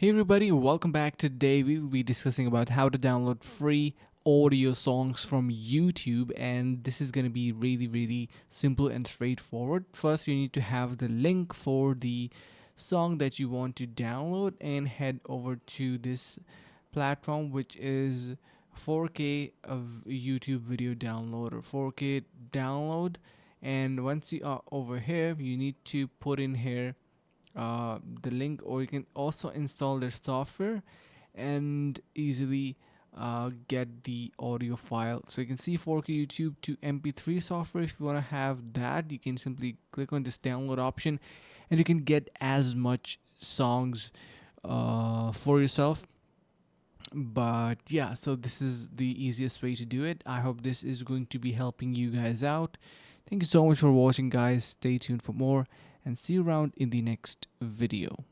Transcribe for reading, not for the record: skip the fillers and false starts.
Hey everybody, welcome back. Today we will be discussing about how to download free audio songs from YouTube, and this is going to be really simple and straightforward. First, you need to have the link for the song that you want to download and head over to this platform, which is 4K of YouTube video downloader, 4K download. And once you are over here, you need to put in here the link, or you can also install their software and easily get the audio file. So you can see 4K YouTube to MP3 software. If you want to have that, you can simply click on this download option and you can get as much songs for yourself. But yeah, so this is the easiest way to do it. I hope this is going to be helping you guys out. Thank you so much for watching, guys. Stay tuned for more and see you around in the next video.